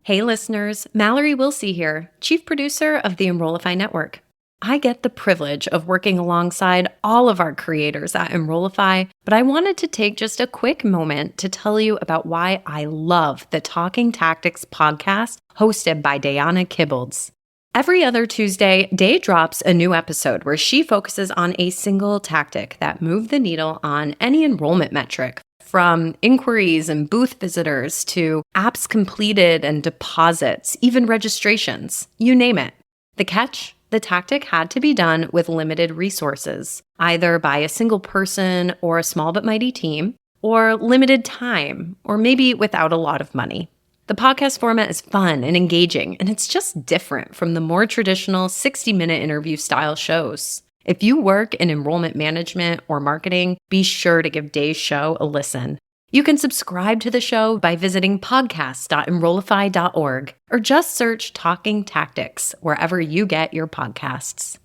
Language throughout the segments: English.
Hey listeners, Mallory Wilsey here, Chief Producer of the Enrollify Network. I get the privilege of working alongside all of our creators at Enrollify, but I wanted to take just a quick moment to tell you about why I love the Talking Tactics podcast hosted by Diana Kibbolds. Every other Tuesday, Day drops a new episode where she focuses on a single tactic that moved the needle on any enrollment metric, from inquiries and booth visitors to apps completed and deposits, even registrations, you name it. The catch? The tactic had to be done with limited resources, either by a single person or a small but mighty team, or limited time, or maybe without a lot of money. The podcast format is fun and engaging, and it's just different from the more traditional 60-minute interview style shows. If you work in enrollment management or marketing, be sure to give Day's show a listen. You can subscribe to the show by visiting podcast.enrollify.org or just search Talking Tactics wherever you get your podcasts.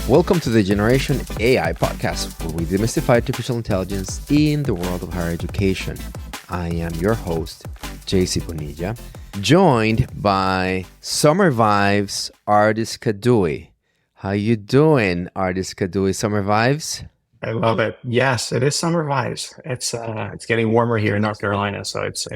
Welcome to the Generation AI podcast, where we demystify artificial intelligence in the world of higher education. I am your host, JC Bonilla, joined by Summer Vibes Artist Kadui. How you doing, Artist Kadui? Summer Vibes? I love it. Yes, it is summer vibes. It's getting warmer here in North Carolina, so it's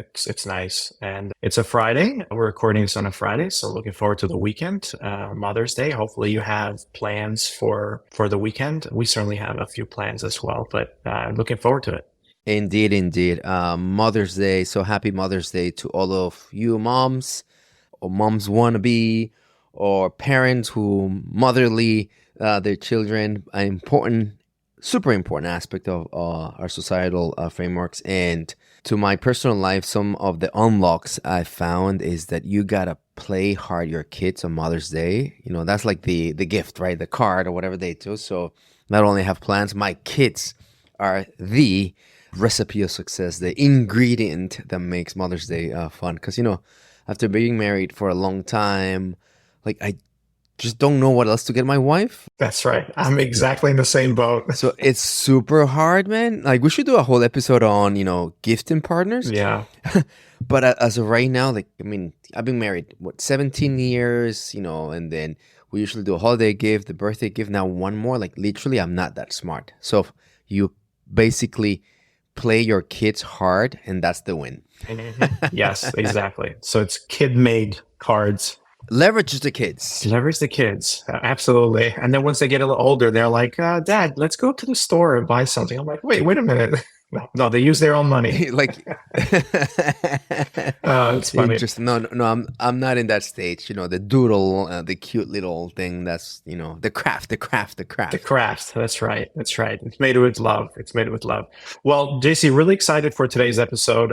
nice. And it's a Friday. We're recording this on a Friday, so looking forward to the weekend, Mother's Day. Hopefully you have plans for the weekend. We certainly have a few plans as well, but looking forward to it. Indeed. Mother's Day. So happy Mother's Day to all of you moms or moms wannabe or parents who motherly their children. Super important aspect of our societal frameworks. And to my personal life, some of the unlocks I found is that you gotta play hard your kids on Mother's Day. You know, that's like the gift, right? The card or whatever they do. So not only have plans, my kids are the recipe of success, the ingredient that makes Mother's Day fun. Because, you know, after being married for a long time, like I just don't know what else to get my wife. That's right. I'm exactly in the same boat. So it's super hard, man. Like we should do a whole episode on, gifting partners. Yeah. But as of right now, I've been married, 17 years, and then we usually do a holiday gift, the birthday gift. Now one more, like literally I'm not that smart. So you basically play your kids hard and that's the win. Yes, exactly. So it's kid-made cards. Leverage the kids. Absolutely. And then once they get a little older, they're like, Dad, let's go to the store and buy something. I'm like, wait a minute. No, they use their own money. It's funny. Interesting. No, I'm not in that stage. The doodle, the cute little thing. That's the craft. The craft. That's right. It's made with love. Well, JC, really excited for today's episode.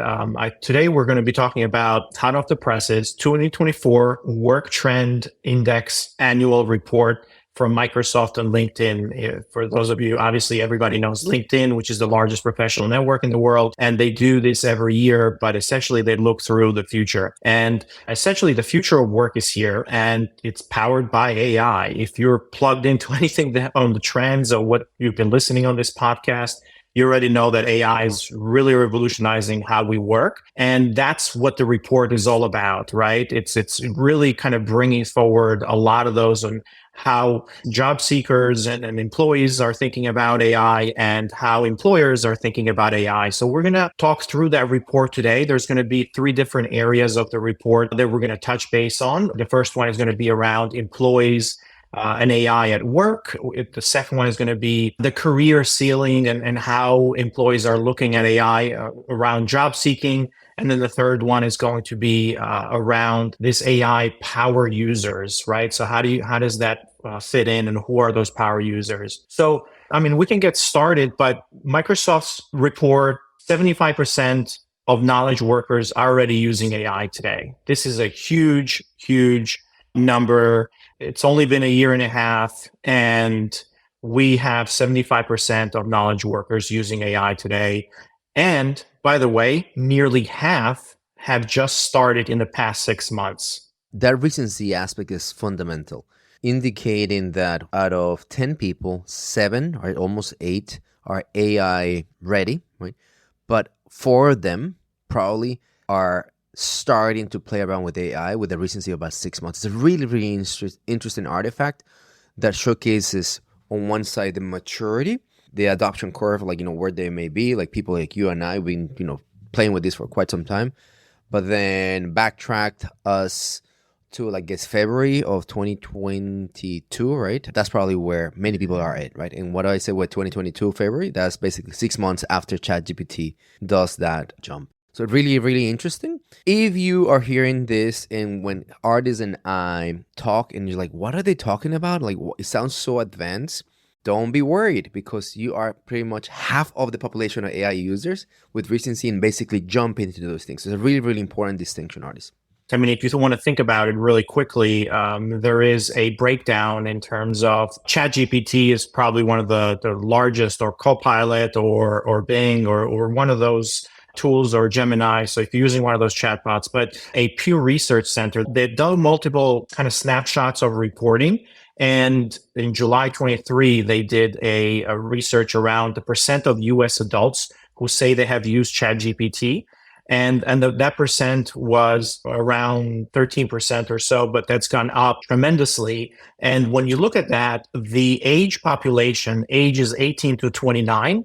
Today we're going to be talking about hot off the presses 2024 Work Trend Index Annual Report from Microsoft and LinkedIn. For those of you, obviously everybody knows LinkedIn, which is the largest professional network in the world. And they do this every year, but essentially they look through the future. And essentially the future of work is here and it's powered by AI. If you're plugged into anything on the trends or what you've been listening on this podcast, you already know that AI is really revolutionizing how we work. And that's what the report is all about, right? It's really kind of bringing forward a lot of those on how job seekers and employees are thinking about AI and how employers are thinking about AI. So we're going to talk through that report today. There's going to be 3 different areas of the report that we're going to touch base on. The first one is going to be around employees and AI at work. The second one is going to be the career ceiling and how employees are looking at AI around job seeking. And then the third one is going to be around this AI power users, right? So how does that fit in and who are those power users? So, we can get started, but Microsoft's report, 75% of knowledge workers are already using AI today. This is a huge, huge number. It's only been a year and a half, and we have 75% of knowledge workers using AI today. And by the way, nearly half have just started in the past 6 months. that recency aspect is fundamental, indicating that out of 10 people, seven or almost eight are AI ready, right? But four of them probably are starting to play around with AI with a recency of about 6 months. It's a really, really interesting artifact that showcases on one side the maturity, the adoption curve, like, where they may be, like people like you and I, we've been, playing with this for quite some time, but then backtracked us to, like, guess February of 2022, right? That's probably where many people are at, right? And what do I say with 2022 February? That's basically 6 months after ChatGPT does that jump. So really, really interesting. If you are hearing this and when Artis and I talk and you're like, what are they talking about? Like, it sounds so advanced. Don't be worried, because you are pretty much half of the population of AI users with recency and basically jump into those things. So it's a really, really important distinction, Artis. I mean, if you want to think about it really quickly, there is a breakdown in terms of ChatGPT is probably one of the largest, or Copilot or Bing or one of those tools, or Gemini. So if you're using one of those chatbots, but a Pew Research Center, they've done multiple kind of snapshots of reporting. And in July 23, they did a research around the percent of US adults who say they have used ChatGPT. And that percent was around 13% or so, but that's gone up tremendously. And when you look at that, the age population, ages 18 to 29,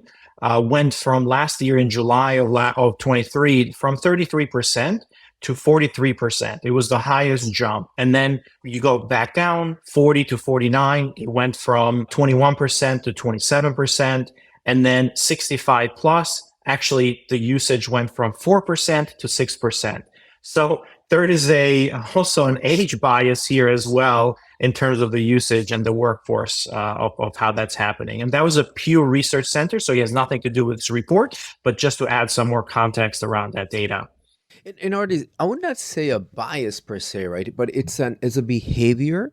went from last year in July of 23 from 33% to 43%. It was the highest jump. And then you go back down, 40 to 49, it went from 21% to 27%. And then 65 plus, actually the usage went from 4% to 6%. So there is also an age bias here as well in terms of the usage and the workforce of how that's happening. And that was a Pew Research Center, so it has nothing to do with this report, but just to add some more context around that data. In Artis, I would not say a bias per se, right? But it's a behavior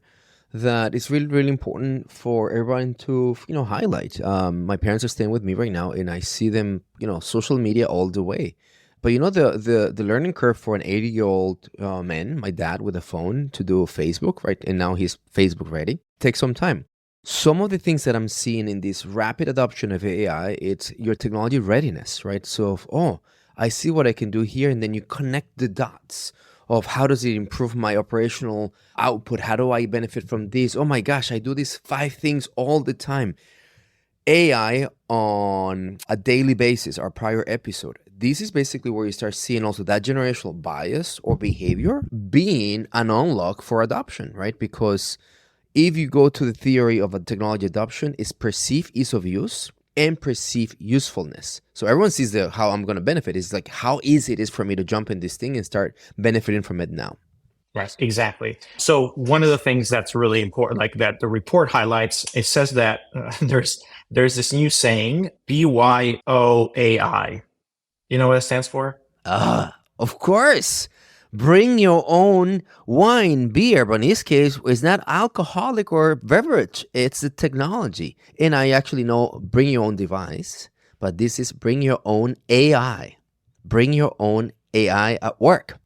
that is really, really important for everyone to, highlight. My parents are staying with me right now, and I see them, social media all the way. But the learning curve for an 80-year-old man, my dad with a phone to do Facebook, right? And now he's Facebook ready, takes some time. Some of the things that I'm seeing in this rapid adoption of AI, it's your technology readiness, right? So, I see what I can do here, and then you connect the dots of how does it improve my operational output? How do I benefit from this? Oh my gosh, I do these 5 things all the time. AI on a daily basis, our prior episode. This is basically where you start seeing also that generational bias or behavior being an unlock for adoption, right? Because if you go to the theory of a technology adoption, is perceived ease of use and perceive usefulness. So everyone sees how I'm going to benefit. It's like how easy it is for me to jump in this thing and start benefiting from it now. Right, exactly. So one of the things that's really important, like that the report highlights, it says that there's this new saying, BYOAI. You know what it stands for? Of course. Bring your own wine, beer, but in this case, it's not alcoholic or beverage. It's the technology. And I actually know bring your own device, but this is bring your own AI. Bring your own AI at work.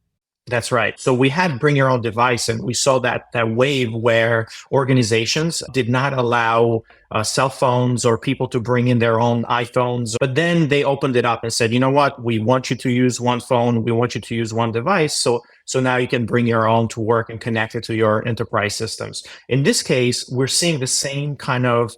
That's right. So we had bring your own device, and we saw that wave where organizations did not allow cell phones or people to bring in their own iPhones. But then they opened it up and said, you know what? We want you to use one phone. We want you to use one device. So now you can bring your own to work and connect it to your enterprise systems. In this case, we're seeing the same kind of,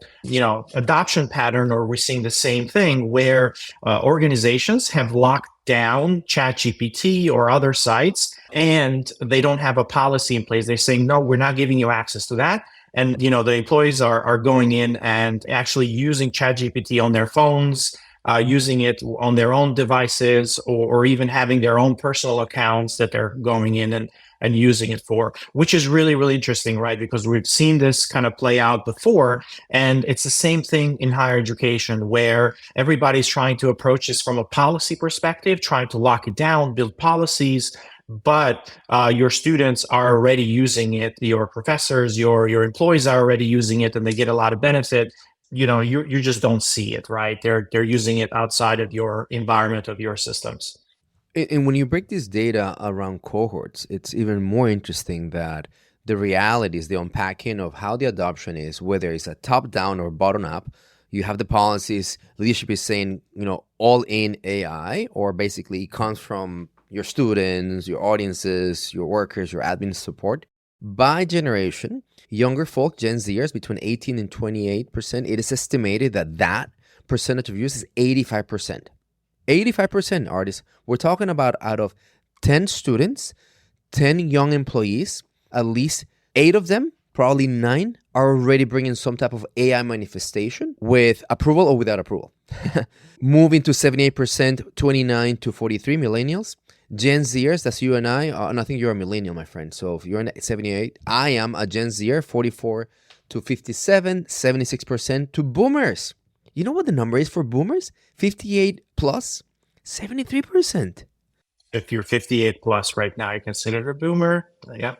adoption pattern, or we're seeing the same thing where organizations have locked down ChatGPT or other sites, and they don't have a policy in place. They're saying, no, we're not giving you access to that. And, the employees are going in and actually using ChatGPT on their phones, using it on their own devices, or even having their own personal accounts that they're going in and using it for, which is really, really interesting, right? Because we've seen this kind of play out before. And it's the same thing in higher education, where everybody's trying to approach this from a policy perspective, trying to lock it down, build policies. But your students are already using it, your professors, your employees are already using it, and they get a lot of benefit. You just don't see it, right? They're using it outside of your environment, of your systems. And when you break this data around cohorts, it's even more interesting that the reality is the unpacking of how the adoption is, whether it's a top down or bottom up. You have the policies, leadership is saying, all in AI, or basically it comes from your students, your audiences, your workers, your admin support. By generation, younger folk, Gen Zers, between 18 and 28%, it is estimated that percentage of use is 85%. 85% artists. We're talking about out of 10 students, 10 young employees, at least 8 of them, probably 9, are already bringing some type of AI manifestation with approval or without approval. Moving to 78%, 29 to 43 millennials. Gen Zers, that's you and and I think you're a millennial, my friend. So if you're in 78, I am a Gen Zer, 44 to 57, 76% to boomers. You know what the number is for boomers? 58 plus, 73%. If you're 58 plus right now, you're considered a boomer. Yeah.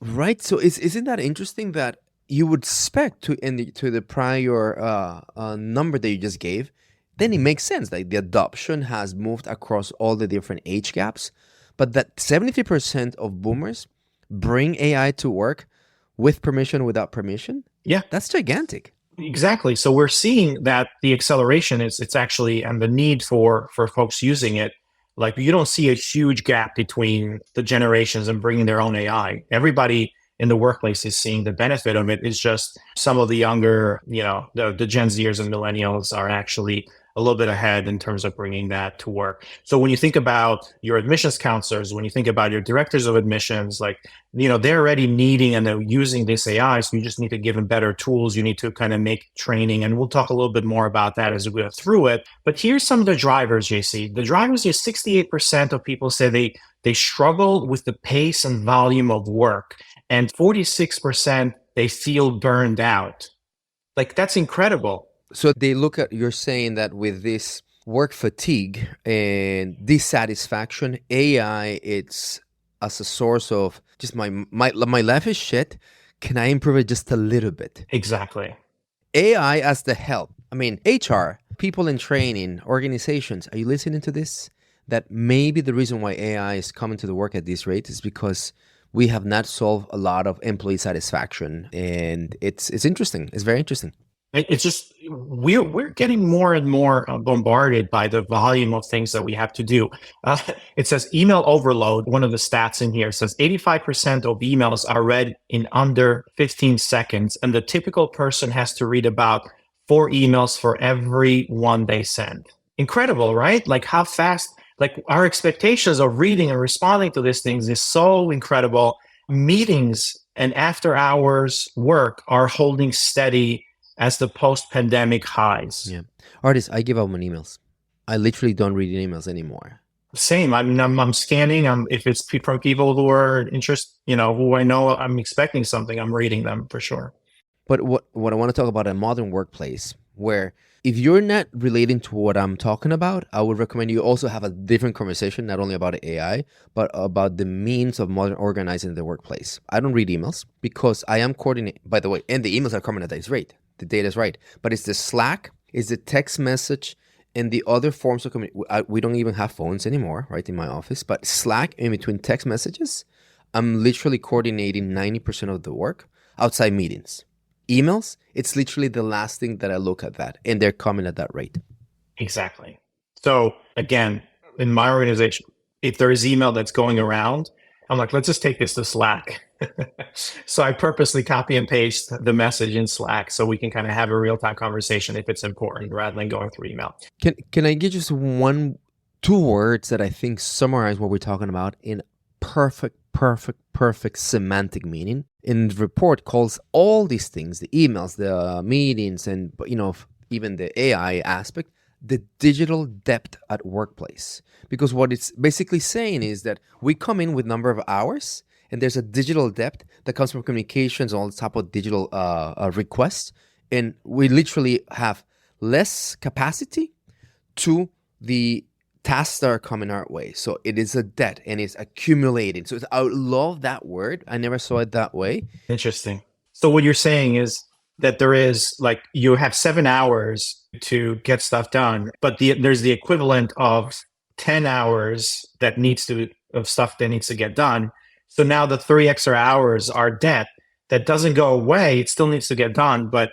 Right. So isn't that interesting that you would expect to the prior number that you just gave? Then it makes sense. Like the adoption has moved across all the different age gaps, but that 73% of boomers bring AI to work with permission, without permission. Yeah. That's gigantic. Exactly. So we're seeing that the acceleration it's actually, and the need for folks using it, like you don't see a huge gap between the generations and bringing their own AI. Everybody in the workplace is seeing the benefit of it. It's just some of the younger, the Gen Zers and millennials are actually a little bit ahead in terms of bringing that to work. So when you think about your admissions counselors, when you think about your directors of admissions, like, they're already needing and they're using this AI. So you just need to give them better tools. You need to kind of make training. And we'll talk a little bit more about that as we go through it. But here's some of the drivers, JC. The drivers is 68% of people say they struggle with the pace and volume of work. And 46% they feel burned out. Like, that's incredible. So they look at, you're saying that with this work fatigue and dissatisfaction, AI, it's as a source of just my life is shit. Can I improve it just a little bit? Exactly. AI as the help. I mean, HR, people in training, organizations, are you listening to this? That maybe the reason why AI is coming to the work at this rate is because we have not solved a lot of employee satisfaction. And it's interesting. It's very interesting. It's just we're getting more and more bombarded by the volume of things that we have to do. It says email overload. One of the stats in here says 85% of emails are read in under 15 seconds, and the typical person has to read about 4 emails for every one they send. Incredible, right? Like how fast, like our expectations of reading and responding to these things is so incredible. Meetings and after hours work are holding steady as the post-pandemic highs. Yeah. Artists, I give out my emails. I literally don't read emails anymore. Same. I mean, I'm scanning. If it's from people who are interested, who I know I'm expecting something, I'm reading them for sure. But what I want to talk about a modern workplace where if you're not relating to what I'm talking about, I would recommend you also have a different conversation, not only about AI, but about the means of modern organizing the workplace. I don't read emails because I am coordinating, by the way, and the emails are coming at this rate. The data is right. But it's the Slack, it's the text message, and the other forms of communication. We don't even have phones anymore, right, in my office. But Slack, in between text messages, I'm literally coordinating 90% of the work outside meetings. Emails, it's literally the last thing that I look at that, and they're coming at that rate. Exactly. So again, in my organization, if there is email that's going around, I'm like, let's just take this to Slack. So I purposely copy and paste the message in Slack so we can kind of have a real-time conversation if it's important rather than going through email. Can I give just two words that I think summarize what we're talking about in perfect semantic meaning? In the report calls all these things, the emails, the meetings, and even the AI aspect, the digital depth at workplace. Because what it's basically saying is that we come in with number of hours, and there's a digital depth that comes from communications, all type of digital requests, and we literally have less capacity to the tasks that are coming our way. So it is a debt and it's accumulating. So I love that word. I never saw it that way. Interesting. So what you're saying is that there is like you have 7 hours to get stuff done, but there's the equivalent of 10 hours of stuff that needs to get done. So now the 3 extra hours are debt that doesn't go away. It still needs to get done, but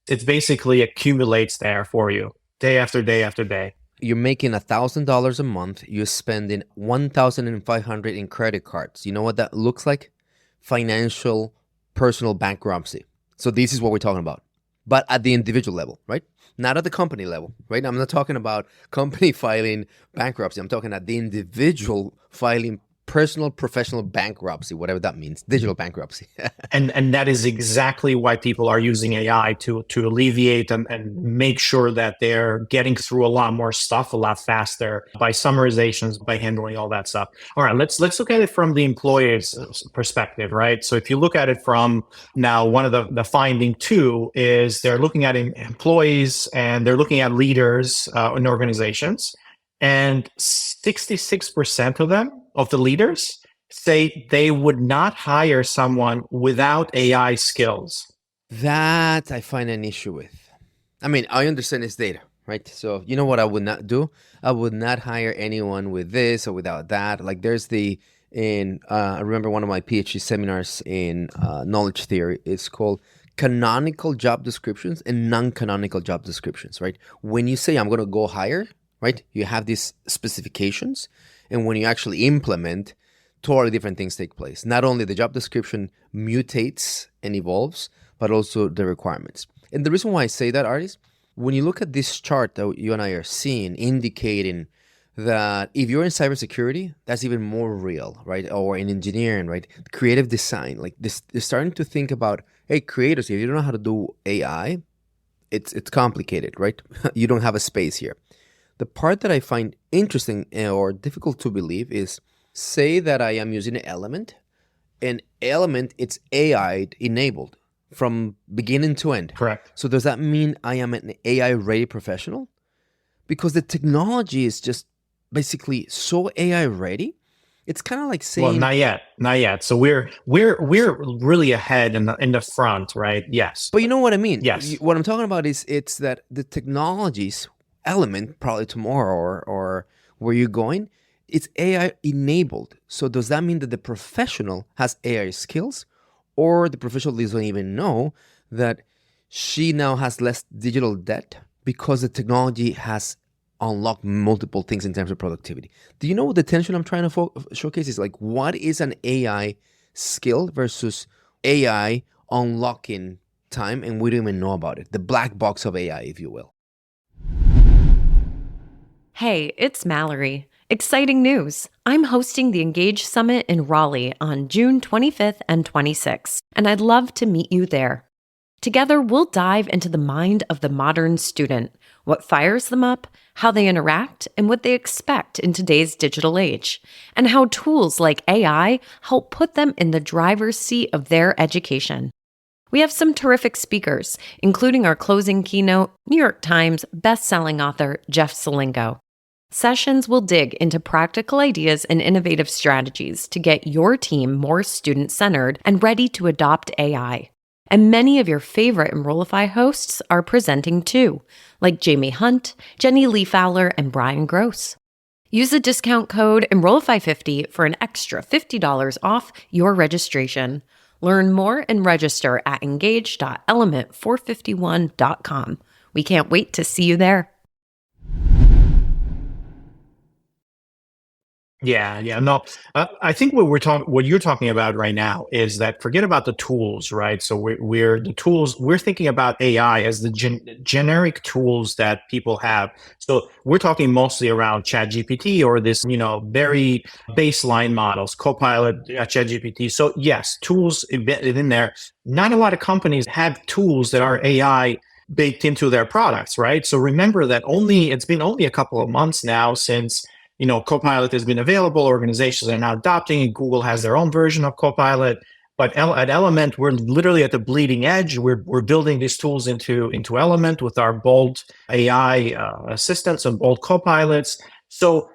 it basically accumulates there for you day after day after day. You're making $1,000 a month. You're spending $1,500 in credit cards. You know what that looks like? Financial, personal bankruptcy. So this is what we're talking about, but at the individual level, right? Not at the company level, right? I'm not talking about company filing bankruptcy. I'm talking at the individual filing personal, professional bankruptcy, whatever that means, digital bankruptcy. And that is exactly why people are using AI to alleviate and make sure that they're getting through a lot more stuff a lot faster by summarizations, by handling all that stuff. All right, let's look at it from the employer's perspective, right? So if you look at it from now, one of the finding too is they're looking at employees and they're looking at leaders in organizations, and 66% of them, of the leaders, say they would not hire someone without AI skills. That I find an issue with. I mean, I understand it's data, right? So you know what I would not do? I would not hire anyone with this or without that. Like there's I remember one of my PhD seminars in knowledge theory. It's called canonical job descriptions and non-canonical job descriptions, right? When you say I'm going to go hire, right? You have these specifications, and when you actually implement, totally different things take place. Not only the job description mutates and evolves, but also the requirements. And the reason why I say that, Artis, when you look at this chart that you and I are seeing, indicating that if you're in cybersecurity, that's even more real, right? Or in engineering, right? Creative design, like this, they're starting to think about, hey, creators, if you don't know how to do AI, it's complicated, right? You don't have a space here. The part that I find interesting or difficult to believe is, say that I am using an Element, and Element, it's AI enabled from beginning to end. Correct. So does that mean I am an AI ready professional? Because the technology is just basically so AI ready. It's kind of like saying, well, not yet. So we're really ahead in the front, right? Yes. But you know what I mean? Yes. What I'm talking about is it's that the technologies Element probably tomorrow or where you're going, it's AI enabled. So does that mean that the professional has AI skills, or the professional doesn't even know that she now has less digital debt because the technology has unlocked multiple things in terms of productivity? Do you know what the tension I'm trying to showcase is? Like, what is an AI skill versus AI unlocking time, and we don't even know about it? The black box of AI, if you will. Hey, it's Mallory. Exciting news! I'm hosting the Engage Summit in Raleigh on June 25th and 26th, and I'd love to meet you there. Together, we'll dive into the mind of the modern student, what fires them up, how they interact, and what they expect in today's digital age, and how tools like AI help put them in the driver's seat of their education. We have some terrific speakers, including our closing keynote, New York Times best-selling author Jeff Selingo. Sessions will dig into practical ideas and innovative strategies to get your team more student-centered and ready to adopt AI. And many of your favorite Enrollify hosts are presenting too, like Jamie Hunt, Jenny Lee Fowler, and Brian Gross. Use the discount code Enrollify50 for an extra $50 off your registration. Learn more and register at engage.element451.com. We can't wait to see you there. Yeah, no. I think what you're talking about right now is that forget about the tools, right? So we're thinking about AI as the generic tools that people have. So we're talking mostly around ChatGPT or this, very baseline models, Copilot, ChatGPT. So yes, tools embedded in there. Not a lot of companies have tools that are AI baked into their products, right? So remember that it's been only a couple of months now since Copilot has been available. Organizations are now adopting it. Google has their own version of Copilot. But at Element, we're literally at the bleeding edge. We're building these tools into Element with our Bolt AI assistants and Bolt Copilots. So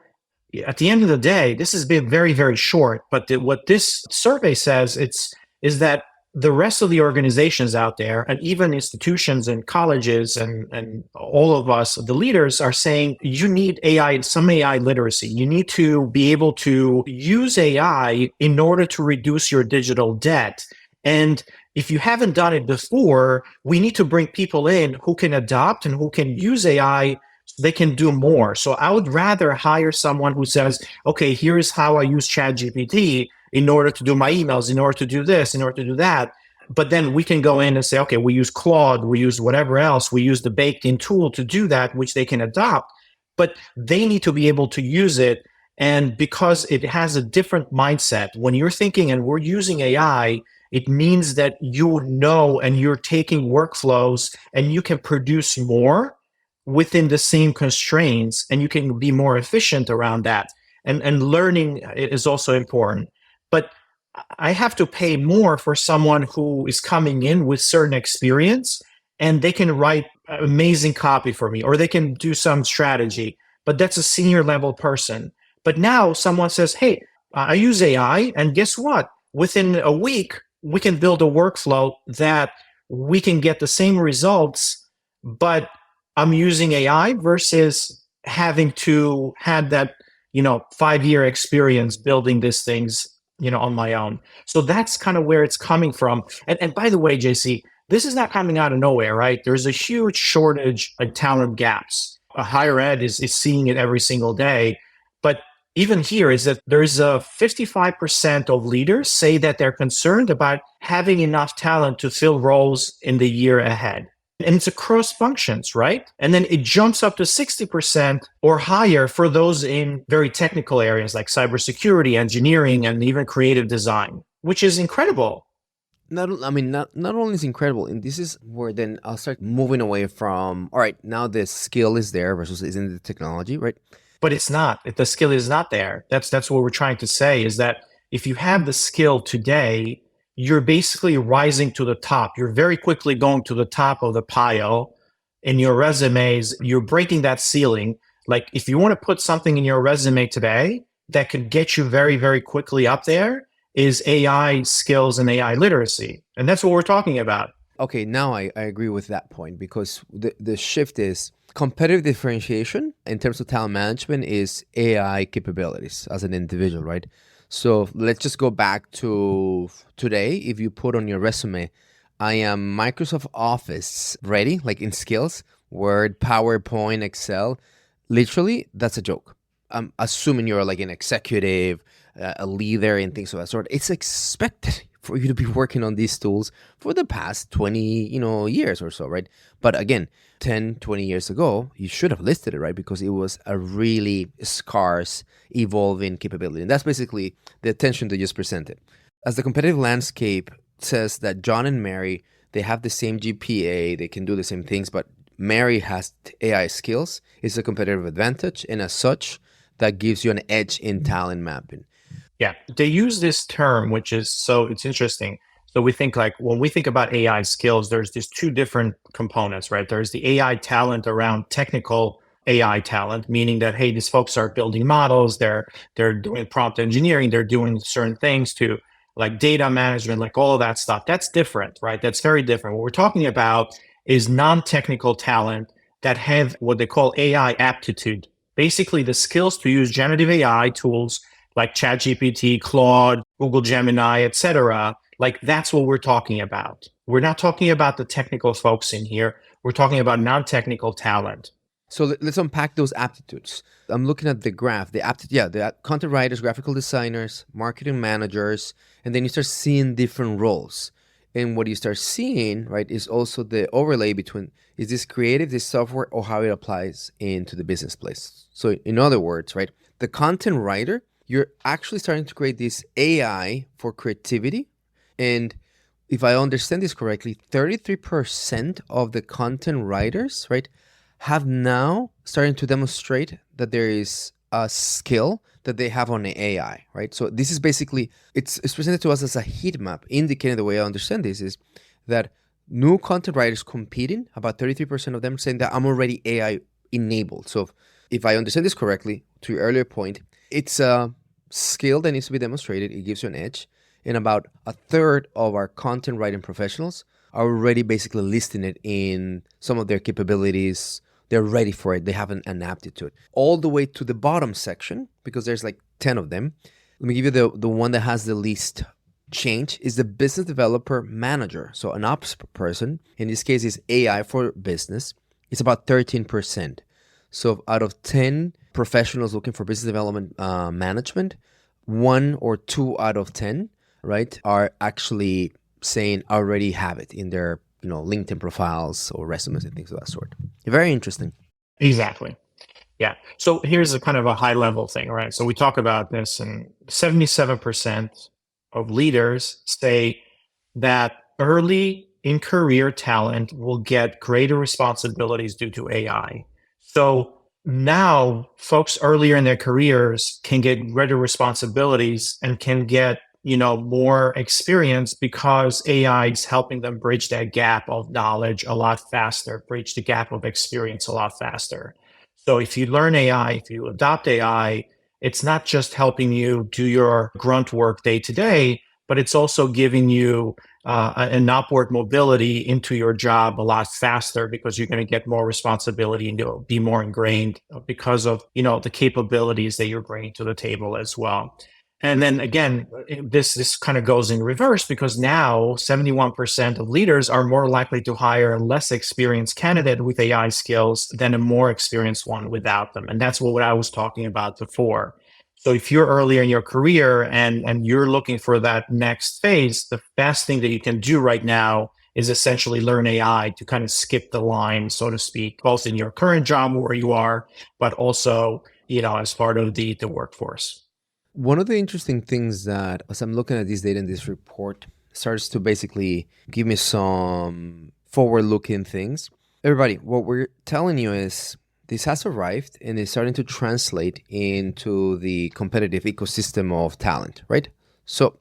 at the end of the day, this has been very, very short. But what this survey says is that the rest of the organizations out there, and even institutions and colleges and all of us, the leaders, are saying you need AI, some AI literacy. You need to be able to use AI in order to reduce your digital debt. And if you haven't done it before, we need to bring people in who can adopt and who can use AI so they can do more. So I would rather hire someone who says, okay, here's how I use ChatGPT in order to do my emails, in order to do this, in order to do that. But then we can go in and say, okay, we use Claude, we use whatever else, we use the baked in tool to do that, which they can adopt. But they need to be able to use it. And because it has a different mindset, when you're thinking and we're using AI, it means that you know and you're taking workflows and you can produce more within the same constraints and you can be more efficient around that. And learning is also important. But I have to pay more for someone who is coming in with certain experience and they can write amazing copy for me or they can do some strategy, but that's a senior level person. But now someone says, hey, I use AI and guess what? Within a week, we can build a workflow that we can get the same results, but I'm using AI versus having to have that, 5-year experience building these things, on my own. So that's kind of where it's coming from. And by the way, JC, this is not coming out of nowhere, right? There's a huge shortage of talent gaps. Higher ed is seeing it every single day. But even here is that there's a 55% of leaders say that they're concerned about having enough talent to fill roles in the year ahead. And it's across functions, right? And then it jumps up to 60% or higher for those in very technical areas like cybersecurity, engineering, and even creative design, which is incredible. Not only is incredible, and this is where then I'll start moving away from, all right, now the skill is there versus isn't the technology, right? But it's not. The skill is not there. That's what we're trying to say is that if you have the skill today, you're basically rising to the top. You're very quickly going to the top of the pile in your resumes. You're breaking that ceiling. Like if you want to put something in your resume today that could get you very, very quickly up there is AI skills and AI literacy. And that's what we're talking about. Okay, now I agree with that point because the shift is competitive differentiation in terms of talent management is AI capabilities as an individual, right? So let's just go back to today. If you put on your resume, I am Microsoft Office ready, like in skills, Word, PowerPoint, Excel, literally, that's a joke. I'm assuming you're like an executive, a leader and things of that sort. It's expected for you to be working on these tools for the past 20, years or so, right? But again, 10, 20 years ago, you should have listed it, right? Because it was a really scarce, evolving capability. And that's basically the attention that you just presented. As the competitive landscape says that John and Mary, they have the same GPA, they can do the same things, but Mary has AI skills, it's a competitive advantage. And as such, that gives you an edge in talent mapping. Yeah, they use this term, which is it's interesting. So we think like when we think about AI skills, there's these two different components, right? There's the AI talent around technical AI talent, meaning that, hey, these folks are building models, they're doing prompt engineering, they're doing certain things to like data management, like all of that stuff. That's different, right? That's very different. What we're talking about is non-technical talent that have what they call AI aptitude, basically the skills to use generative AI tools like ChatGPT, Claude, Google Gemini, etc. Like that's what we're talking about. We're not talking about the technical folks in here. We're talking about non-technical talent. So let's unpack those aptitudes. I'm looking at the graph, the content writers, graphical designers, marketing managers, and then you start seeing different roles. And what you start seeing, right, is also the overlay between, is this creative, this software, or how it applies into the business place. So in other words, right, the content writer, you're actually starting to create this AI for creativity. And if I understand this correctly, 33% of the content writers, right, have now started to demonstrate that there is a skill that they have on the AI, right? So this is basically, it's presented to us as a heat map, indicating the way I understand this is that new content writers competing, about 33% of them saying that I'm already AI enabled. So if I understand this correctly, to your earlier point, it's a skill that needs to be demonstrated. It gives you an edge. And about a third of our content writing professionals are already basically listing it in some of their capabilities. They're ready for it. They have an aptitude. All the way to the bottom section, because there's like 10 of them. Let me give you the one that has the least change is the business developer manager. So an ops person, in this case is AI for business. It's about 13%. So out of 10 professionals looking for business development management, 1 or 2 out of 10, right, are actually saying already have it in their LinkedIn profiles or resumes and things of that sort. Very interesting. Exactly. Yeah. So here's a kind of a high level thing, right? So we talk about this, and 77% of leaders say that early in career talent will get greater responsibilities due to AI. So now folks earlier in their careers can get greater responsibilities and can get more experience because AI is helping them bridge that gap of knowledge a lot faster, bridge the gap of experience a lot faster. So if you learn AI, if you adopt AI, it's not just helping you do your grunt work day to day, but it's also giving you an upward mobility into your job a lot faster because you're going to get more responsibility and you'll be more ingrained because of the capabilities that you're bringing to the table as well. And then again, this kind of goes in reverse because now 71% of leaders are more likely to hire a less experienced candidate with AI skills than a more experienced one without them. And that's what I was talking about before. So if you're earlier in your career and you're looking for that next phase, the best thing that you can do right now is essentially learn AI to kind of skip the line, so to speak, both in your current job where you are, but also, as part of the workforce. One of the interesting things that, as I'm looking at this data in this report, starts to basically give me some forward-looking things. Everybody, what we're telling you is this has arrived and is starting to translate into the competitive ecosystem of talent, right? So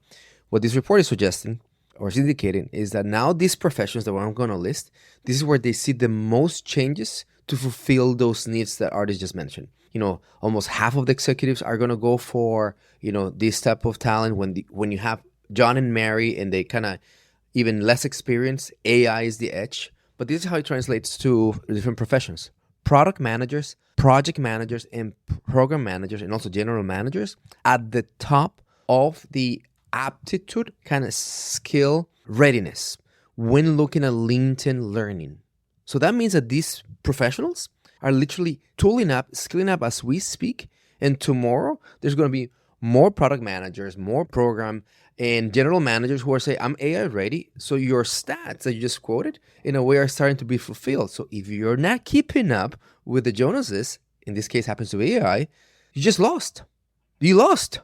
what this report is suggesting or is indicating is that now these professions that I'm going to list, this is where they see the most changes to fulfill those needs that artists just mentioned. Almost half of the executives are going to go for, this type of talent. When you have John and Mary and they kind of even less experienced, AI is the edge. But this is how it translates to different professions. Product managers, project managers, and program managers, and also general managers at the top of the aptitude kind of skill readiness when looking at LinkedIn learning. So that means that these professionals are literally tooling up, skilling up as we speak. And tomorrow, there's going to be more product managers, more program and general managers who are saying, I'm AI ready. So your stats that you just quoted, in a way, are starting to be fulfilled. So if you're not keeping up with the Jonases, in this case happens to be AI, you just lost. You lost.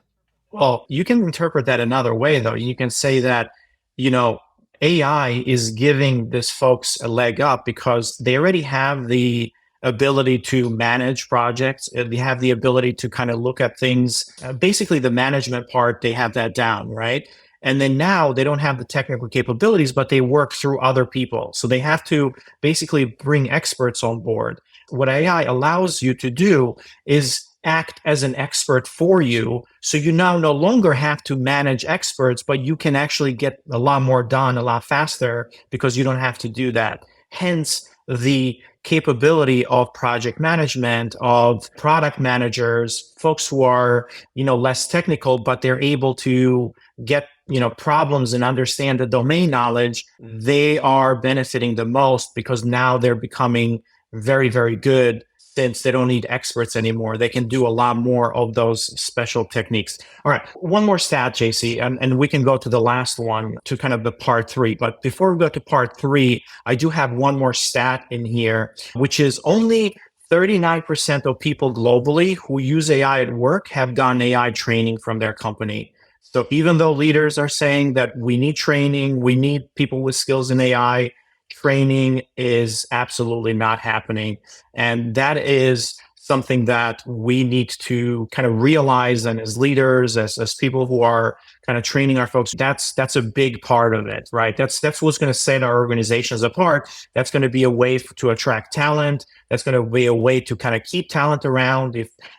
Well, you can interpret that another way, though. You can say that, AI is giving these folks a leg up because they already have the ability to manage projects. They have the ability to kind of look at things. Basically, the management part, they have that down, right? And then now they don't have the technical capabilities, but they work through other people. So they have to basically bring experts on board. What AI allows you to do is act as an expert for you. So you now no longer have to manage experts, but you can actually get a lot more done a lot faster because you don't have to do that. Hence, the capability of project management, of product managers, folks who are, less technical, but they're able to get, problems and understand the domain knowledge. They are benefiting the most because now they're becoming very, very good since they don't need experts anymore. They can do a lot more of those special techniques. All right, one more stat, JC, and we can go to the last one to kind of the part 3. But before we go to part 3, I do have one more stat in here, which is only 39% of people globally who use AI at work have gotten AI training from their company. So even though leaders are saying that we need training, we need people with skills in AI, training is absolutely not happening. And that is something that we need to kind of realize, and as leaders, as people who are kind of training our folks, that's a big part of it, right? That's what's going to set our organizations apart. That's going to be a way to attract talent. That's going to be a way to kind of keep talent around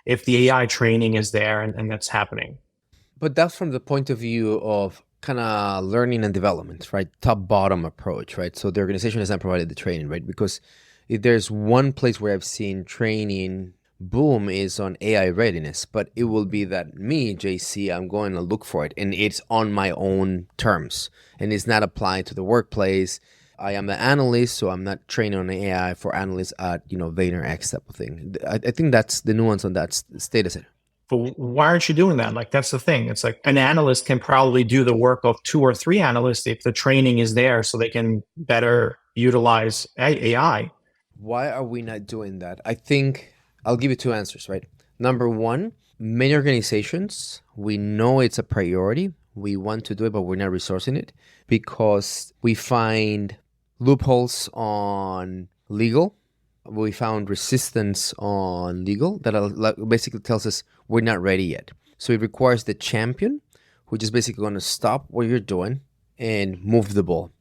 if the AI training is there and that's happening. But that's from the point of view of kind of learning and development, right? Top bottom approach, right? So the organization has not provided the training, right? Because if there's one place where I've seen training boom is on AI readiness, but it will be that me, JC, I'm going to look for it and it's on my own terms and it's not applied to the workplace. I am the analyst, so I'm not training on AI for analysts at, Vayner X type of thing. I think that's the nuance on that status. But why aren't you doing that? Like, that's the thing. It's like an analyst can probably do the work of 2 or 3 analysts if the training is there so they can better utilize AI. Why are we not doing that? I think I'll give you 2 answers, right? Number one, many organizations, we know it's a priority. We want to do it, but we're not resourcing it because we find loopholes on legal. We found resistance on legal that basically tells us we're not ready yet. So it requires the champion, which is basically going to stop what you're doing and move the ball.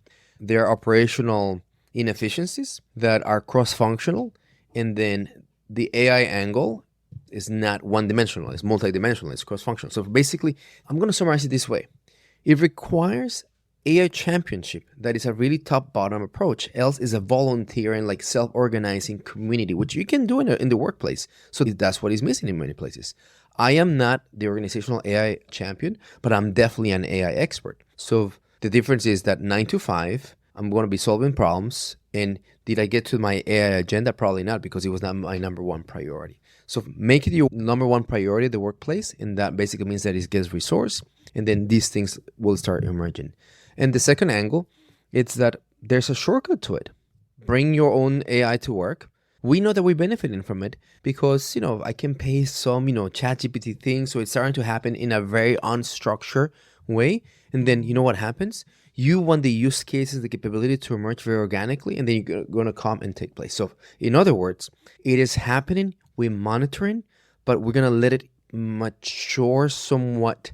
There are operational inefficiencies that are cross-functional, and then the AI angle is not one-dimensional, it's multi-dimensional, it's cross-functional. So basically, I'm going to summarize it this way. It requires AI championship that is a really top-bottom approach. Else is a volunteering, like self-organizing community, which you can do in the workplace. So that's what is missing in many places. I am not the organizational AI champion, but I'm definitely an AI expert. So the difference is that 9 to 5, I'm going to be solving problems. And did I get to my AI agenda? Probably not, because it was not my number one priority. So make it your number one priority at the workplace. And that basically means that it gets resource. And then these things will start emerging. And the second angle, it's that there's a shortcut to it. Bring your own AI to work. We know that we're benefiting from it because, I can pay some, ChatGPT things. So it's starting to happen in a very unstructured way. And then you know what happens? You want the use cases, the capability to emerge very organically, and then you're going to come and take place. So in other words, it is happening. We're monitoring, but we're going to let it mature somewhat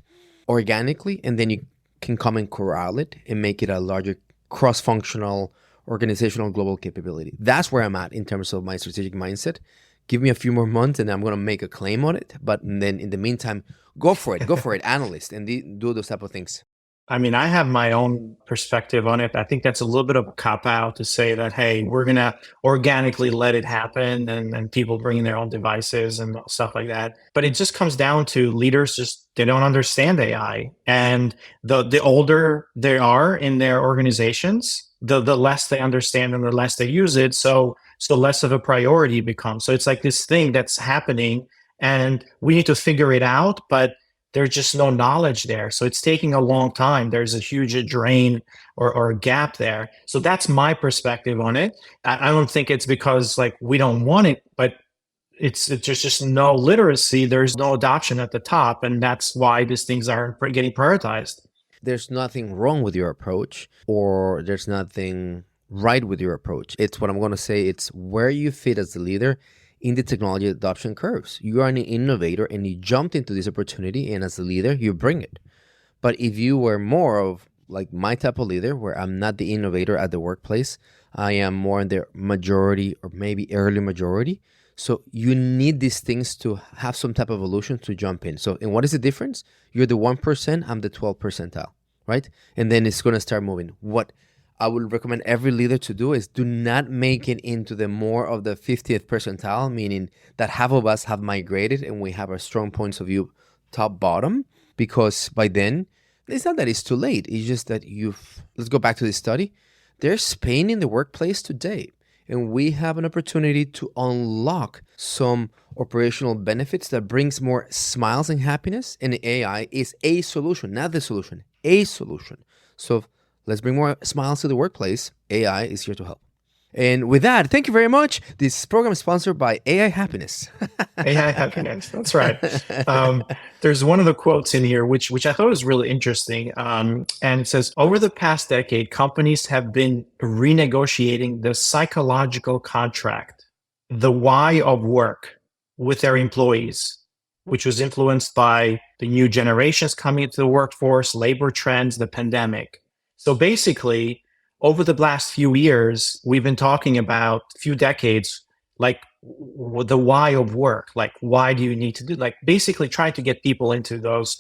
organically, and then you can come and corral it and make it a larger cross-functional, organizational, global capability. That's where I'm at in terms of my strategic mindset. Give me a few more months and I'm going to make a claim on it. But then in the meantime, go for it, analyst, and do those type of things. I mean, I have my own perspective on it. I think that's a little bit of a cop-out to say that, hey, we're going to organically let it happen and people bringing their own devices and stuff like that. But it just comes down to leaders they don't understand AI. And the older they are in their organizations, the less they understand and the less they use it. So less of a priority becomes. So it's like this thing that's happening and we need to figure it out, but there's just no knowledge there. So it's taking a long time. There's a huge drain or a gap there. So that's my perspective on it. I don't think it's because we don't want it, but it's just no literacy. There's no adoption at the top. And that's why these things aren't getting prioritized. There's nothing wrong with your approach, or there's nothing right with your approach. It's what I'm going to say. It's where you fit as the leader in the technology adoption curves. You are an innovator and you jumped into this opportunity, and as a leader, you bring it. But if you were more of like my type of leader, where I'm not the innovator at the workplace, I am more in the majority or maybe early majority. So you need these things to have some type of evolution to jump in. So, and what is the difference? You're the 1%, I'm the 12 percentile, right? And then it's going to start moving. What I would recommend every leader to do is do not make it into the more of the 50th percentile, meaning that half of us have migrated and we have our strong points of view top bottom, because by then it's not that it's too late. It's just that let's go back to this study. There's pain in the workplace today, and we have an opportunity to unlock some operational benefits that brings more smiles and happiness. And AI is a solution, not the solution, a solution. So let's bring more smiles to the workplace. AI is here to help. And with that, thank you very much. This program is sponsored by AI Happiness. AI Happiness, that's right. There's one of the quotes in here, which I thought was really interesting. And it says, over the past decade, companies have been renegotiating the psychological contract, the why of work with their employees, which was influenced by the new generations coming into the workforce, labor trends, the pandemic. So basically, over the last few years, we've been talking about few decades, like the why of work, like why do you need to do, like basically trying to get people into those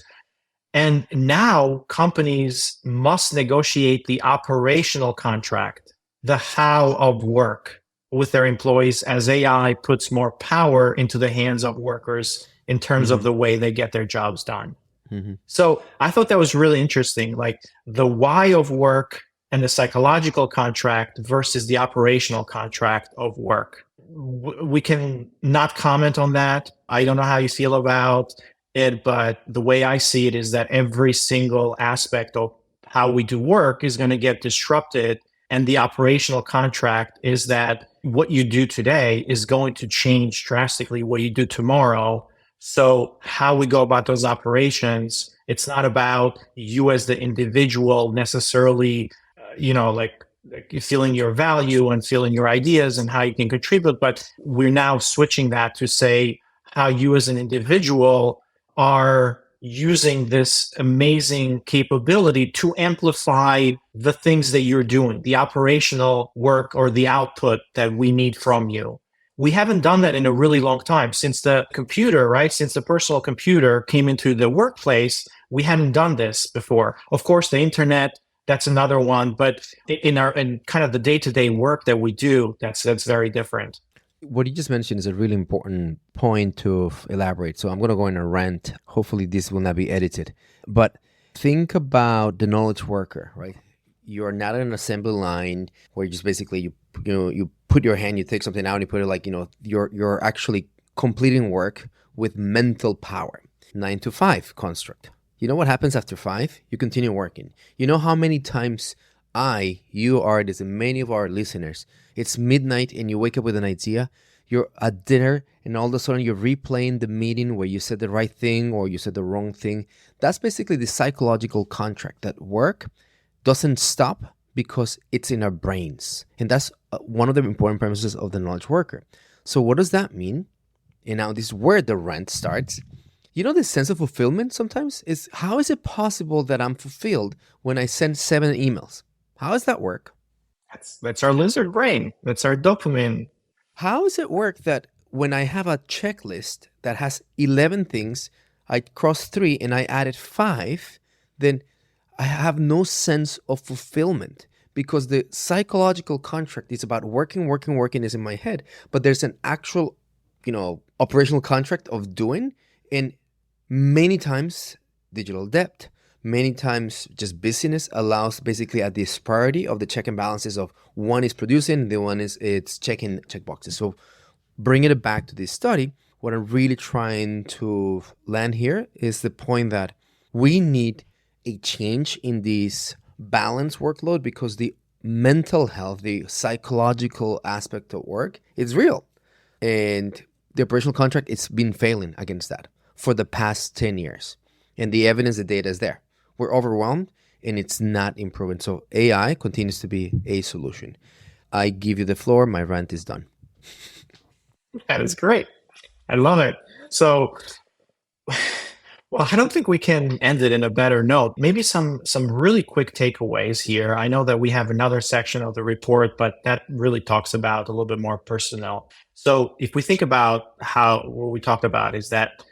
And now companies must negotiate the operational contract, the how of work with their employees as AI puts more power into the hands of workers in terms of Mm-hmm. the way they get their jobs done. Mm-hmm. So I thought that was really interesting, like the why of work and the psychological contract versus the operational contract of work. We can not comment on that. I don't know how you feel about it, but the way I see it is that every single aspect of how we do work is going to get disrupted. And the operational contract is that what you do today is going to change drastically what you do tomorrow. So how we go about those operations, it's not about you as the individual necessarily, like feeling your value and feeling your ideas and how you can contribute. But we're now switching that to say how you as an individual are using this amazing capability to amplify the things that you're doing, the operational work or the output that we need from you. We haven't done that in a really long time since the computer, right? Since the personal computer came into the workplace, we hadn't done this before. Of course, the internet, that's another one, but in kind of the day-to-day work that we do, that's very different. What you just mentioned is a really important point to elaborate. So I'm going to go in a rant. Hopefully, this will not be edited. But think about the knowledge worker, right? You're not on an assembly line where you just basically you put your hand, you take something out, and you put it like you're actually completing work with mental power. 9 to 5 construct. You know what happens after 5? You continue working. You know how many times you, artists, and many of our listeners, it's midnight and you wake up with an idea, you're at dinner and all of a sudden you're replaying the meeting where you said the right thing or you said the wrong thing. That's basically the psychological contract that work doesn't stop because it's in our brains. And that's one of the important premises of the knowledge worker. So what does that mean? And now this is where the rant starts. You know, this sense of fulfillment sometimes is, how is it possible that I'm fulfilled when I send 7 emails? How does that work? That's our lizard brain. That's our dopamine. How does it work that when I have a checklist that has 11 things, I crossed 3 and I added 5, then I have no sense of fulfillment because the psychological contract is about working is in my head, but there's an actual, operational contract of doing, and many times digital debt. Many times just busyness allows basically a disparity of the check and balances of one is producing, the one is it's checking check boxes. So bringing it back to this study, what I'm really trying to land here is the point that we need a change in this balance workload because the mental health, the psychological aspect of work is real. And the operational contract, it's been failing against that for the past 10 years. And the evidence, the data is there. We're overwhelmed and it's not improving. So AI continues to be a solution. I give you the floor. My rant is done. That is great. I love it. So, well, I don't think we can end it in a better note. Maybe some really quick takeaways here. I know that we have another section of the report, but that really talks about a little bit more personnel. So if we think about what we talked about is that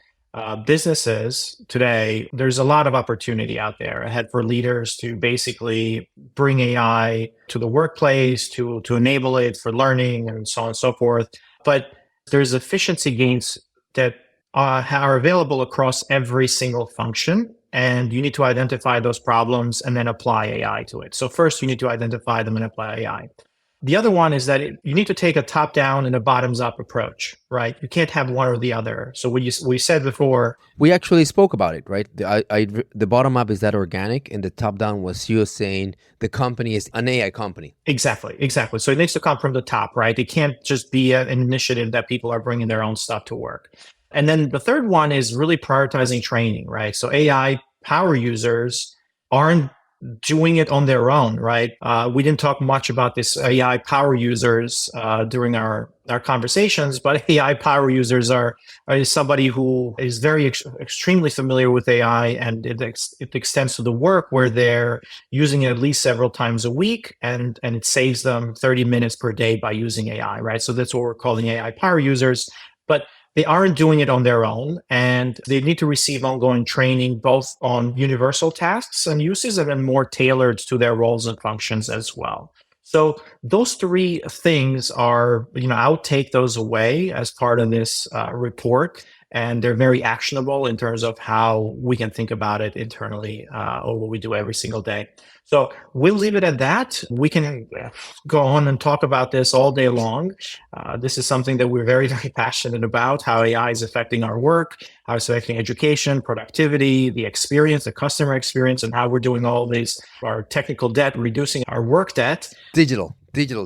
businesses today, there's a lot of opportunity out there ahead for leaders to basically bring AI to the workplace, to enable it for learning and so on and so forth. But there's efficiency gains that are available across every single function. And you need to identify those problems and then apply AI to it. So first, you need to identify them and apply AI. The other one is that you need to take a top-down and a bottoms-up approach, right? You can't have one or the other. So we said before, we actually spoke about it, right? The bottom-up is that organic, and the top-down was you saying the company is an AI company. Exactly. So it needs to come from the top, right? It can't just be an initiative that people are bringing their own stuff to work. And then the third one is really prioritizing training, right? So AI power users aren't doing it on their own, right? We didn't talk much about this AI power users during our conversations, but AI power users are somebody who is very extremely familiar with AI, and it extends to the work where they're using it at least several times a week, and it saves them 30 minutes per day by using AI, right? So that's what we're calling AI power users. But they aren't doing it on their own, and they need to receive ongoing training both on universal tasks and uses and then more tailored to their roles and functions as well. So those three things are, I'll take those away as part of this report, and they're very actionable in terms of how we can think about it internally or what we do every single day. So we'll leave it at that. We can go on and talk about this all day long. This is something that we're very, very passionate about, how AI is affecting our work, how it's affecting education, productivity, the experience, the customer experience, and how we're doing all these, our technical debt, reducing our work debt. Digital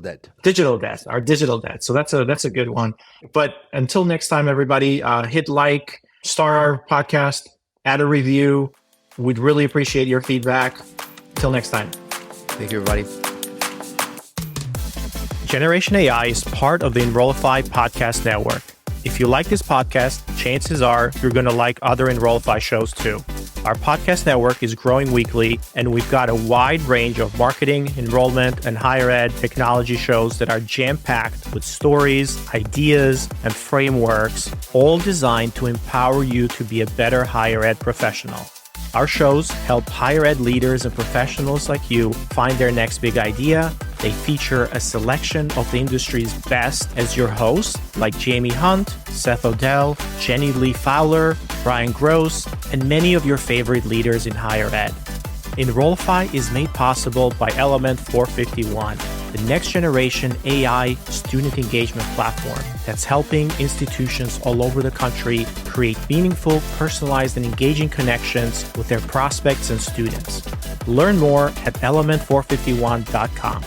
debt. Our digital debt. So that's a good one. But until next time, everybody, hit like, star our podcast, add a review. We'd really appreciate your feedback. Until next time. Thank you, everybody. Generation AI is part of the Enrollify podcast network. If you like this podcast, chances are you're going to like other Enrollify shows too. Our podcast network is growing weekly, and we've got a wide range of marketing, enrollment, and higher ed technology shows that are jam-packed with stories, ideas, and frameworks, all designed to empower you to be a better higher ed professional. Our shows help higher ed leaders and professionals like you find their next big idea. They feature a selection of the industry's best as your hosts, like Jamie Hunt, Seth Odell, Jenny Lee Fowler, Brian Gross, and many of your favorite leaders in higher ed. Enrollify is made possible by Element 451, the next generation AI student engagement platform that's helping institutions all over the country create meaningful, personalized, and engaging connections with their prospects and students. Learn more at element451.com.